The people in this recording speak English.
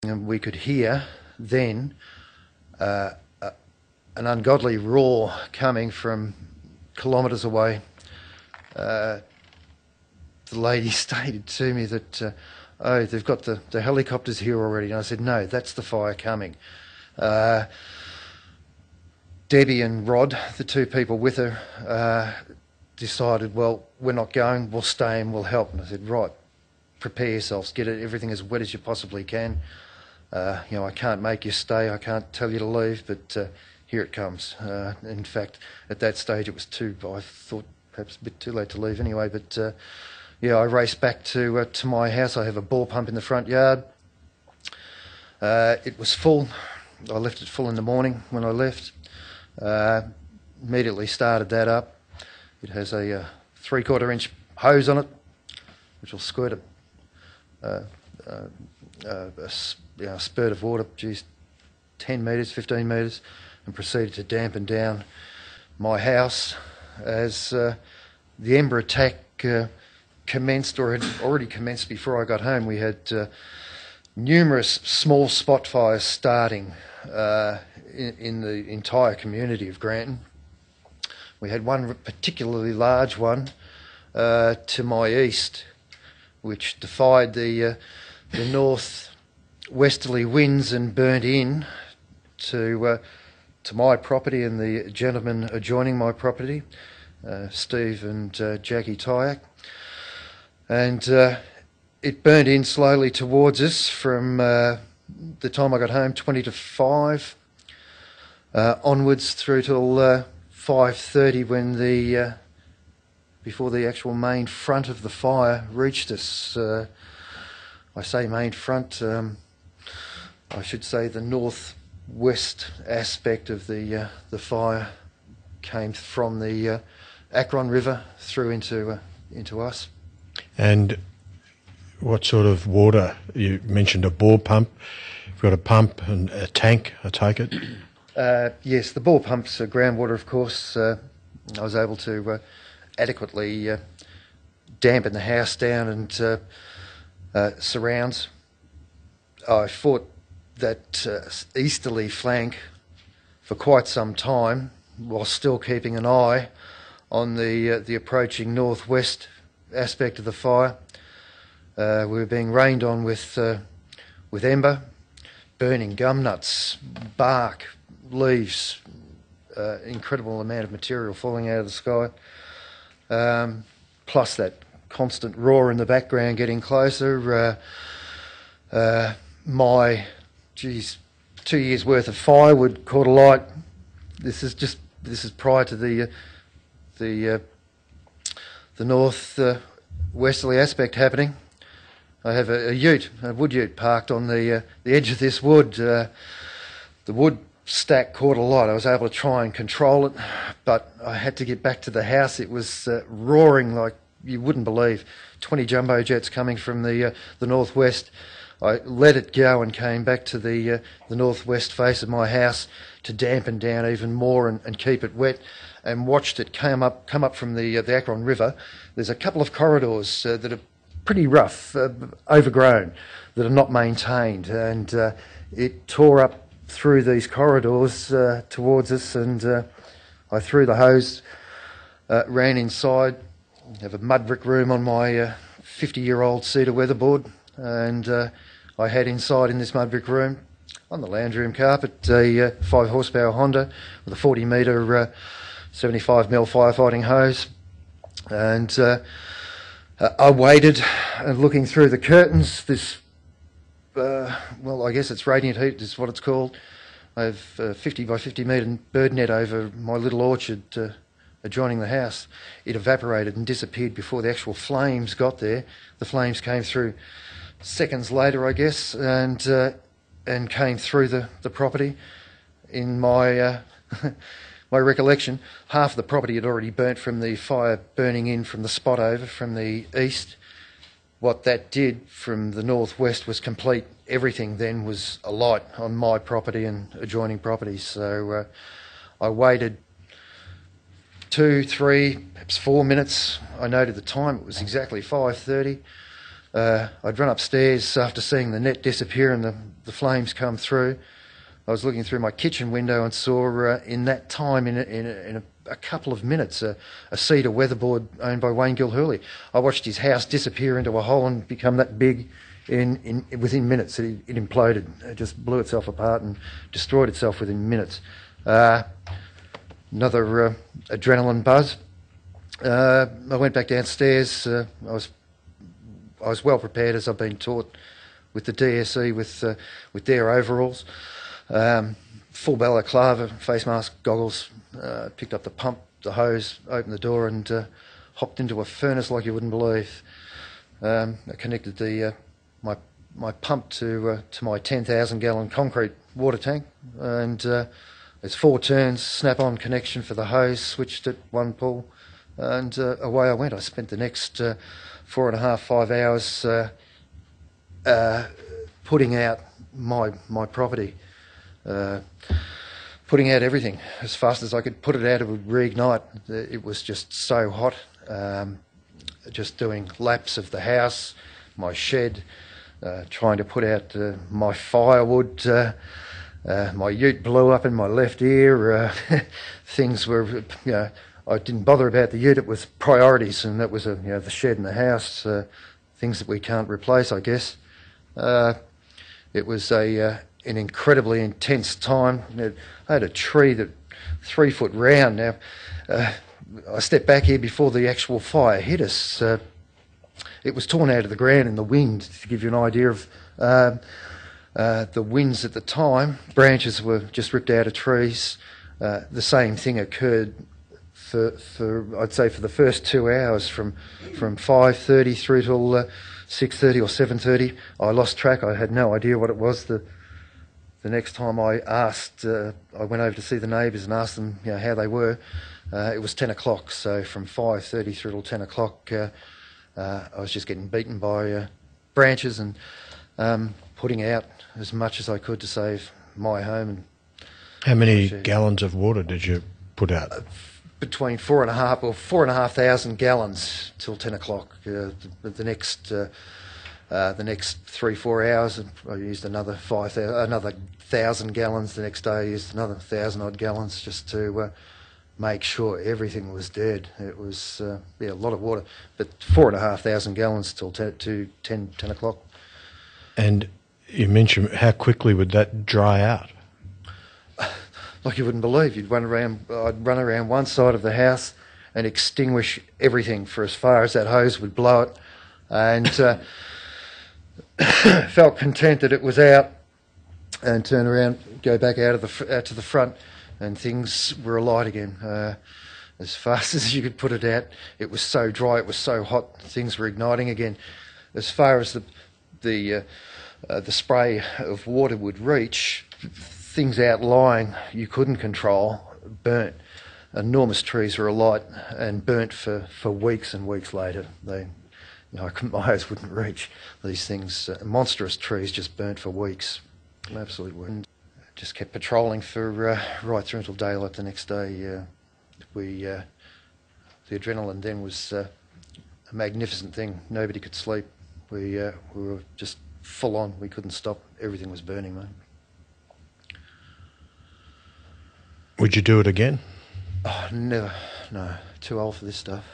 and we could hear then an ungodly roar coming from kilometres away. The lady stated to me that, oh, they've got the helicopters here already. And I said, no, that's the fire coming. Debbie and Rod, the two people with her, decided, well, we're not going, we'll stay and we'll help. And I said, right, prepare yourselves, get everything as wet as you possibly can. I can't make you stay, I can't tell you to leave, but here it comes. In fact, at that stage it was I thought perhaps a bit too late to leave anyway, but I raced back to my house. I have a bore pump in the front yard. It was full. I left it full in the morning when I left. Immediately started that up. It has a 3/4 inch hose on it, which will squirt a spurt of water, 10 metres, 15 metres, and proceeded to dampen down my house as the ember attack commenced, or had already commenced before I got home. We had numerous small spot fires starting in the entire community of Granton. We had one particularly large one to my east, which defied the north westerly winds and burnt in to my property and the gentleman adjoining my property, Steve and Jackie Tyak. And it burnt in slowly towards us from the time I got home, 20 to 5, onwards through till 5:30 when before the actual main front of the fire reached us. I say main front, I should say the northwest aspect of the fire came from the Akron River through into us. And what sort of water? You mentioned a bore pump. You've got a pump and a tank, I take it? Yes, the bore pump's groundwater, of course. I was able to adequately dampen the house down and surrounds. I fought that easterly flank for quite some time, while still keeping an eye on the approaching northwest aspect of the fire. We were being rained on with ember, burning gum nuts, bark, leaves, incredible amount of material falling out of the sky, plus that constant roar in the background getting closer. My 2 years worth of firewood caught alight. This is prior to the north westerly aspect happening. I have a wood ute parked on the edge of this wood. The wood stack caught alight. I was able to try and control it, but I had to get back to the house. It was roaring like you wouldn't believe. 20 jumbo jets coming from the northwest. I let it go and came back to the northwest face of my house to dampen down even more and keep it wet, and watched it come up from the Akron River. There's a couple of corridors that are pretty rough, overgrown, that are not maintained, and it tore up through these corridors towards us, and I threw the hose, ran inside. I have a mud brick room on my 50-year-old cedar weatherboard, and I had inside in this mud brick room, on the lounge room carpet, a 5 horsepower Honda with a 40 metre 75mm firefighting hose, and I waited, and looking through the curtains, this I guess it's radiant heat is what it's called. I have 50 by 50 metre bird net over my little orchard adjoining the house. It evaporated and disappeared before the actual flames got there. The flames came through seconds later, I guess, and came through the property. In my my recollection, half of the property had already burnt from the fire burning in from the spot over from the east. What that did from the northwest was complete. Everything then was alight on my property and adjoining properties. So I waited 2, 3, perhaps 4 minutes. I noted the time, it was exactly 5:30. I'd run upstairs after seeing the net disappear and the flames come through. I was looking through my kitchen window and saw in that time, in a couple of minutes, a cedar weatherboard owned by Wayne Gilhurley. I watched his house disappear into a hole and become that big within minutes. It imploded. It just blew itself apart and destroyed itself within minutes. Another adrenaline buzz. I went back downstairs. I was well prepared, as I've been taught, with the DSE, with their overalls. Full balaclava, face mask, goggles, picked up the pump, the hose, opened the door and hopped into a furnace like you wouldn't believe. I connected my pump to my 10,000 gallon concrete water tank, and it's 4 turns, snap-on connection for the hose, switched at one pull, and away I went. I spent the next 4.5, 5 hours putting out my property. Putting out everything as fast as I could put it out. It would reignite. It was just so hot. Just doing laps of the house, my shed, trying to put out my firewood. My ute blew up in my left ear. Things were, I didn't bother about the ute. It was priorities, and that was the shed and the house. Things that we can't replace, I guess. It was an incredibly intense time. I had a tree that 3 foot round. Now, I stepped back here before the actual fire hit us. It was torn out of the ground in the wind, to give you an idea of the winds at the time. Branches were just ripped out of trees. The same thing occurred for I'd say for the first 2 hours, from 5:30 through till 6:30 or 7:30. I lost track. I had no idea what it was. The next time I asked, I went over to see the neighbours and asked them how they were. It was 10 o'clock, so from 5:30 through till 10 o'clock, I was just getting beaten by branches and putting out as much as I could to save my home. And how many gallons of water did you put out? Between 4,500 gallons till 10 o'clock. The next 3-4 hours, I used another 1,000 gallons. The next day, I used another 1,000 odd gallons just to make sure everything was dead. It was a lot of water, but 4,500 gallons till 10 o'clock. And you mentioned, how quickly would that dry out? Like you wouldn't believe. I'd run around one side of the house and extinguish everything for as far as that hose would blow it, and felt content that it was out, and turn around, go back out to the front, and things were alight again. As fast as you could put it out, it was so dry, it was so hot, things were igniting again. As far as the spray of water would reach, things outlying you couldn't control burnt. Enormous trees were alight and burnt for weeks and weeks later. My eyes wouldn't reach these things. Monstrous trees just burnt for weeks. Absolutely wouldn't. Just kept patrolling for right through until daylight the next day. The adrenaline then was a magnificent thing. Nobody could sleep. We were just full on. We couldn't stop. Everything was burning, mate. Would you do it again? Oh, never. No, too old for this stuff.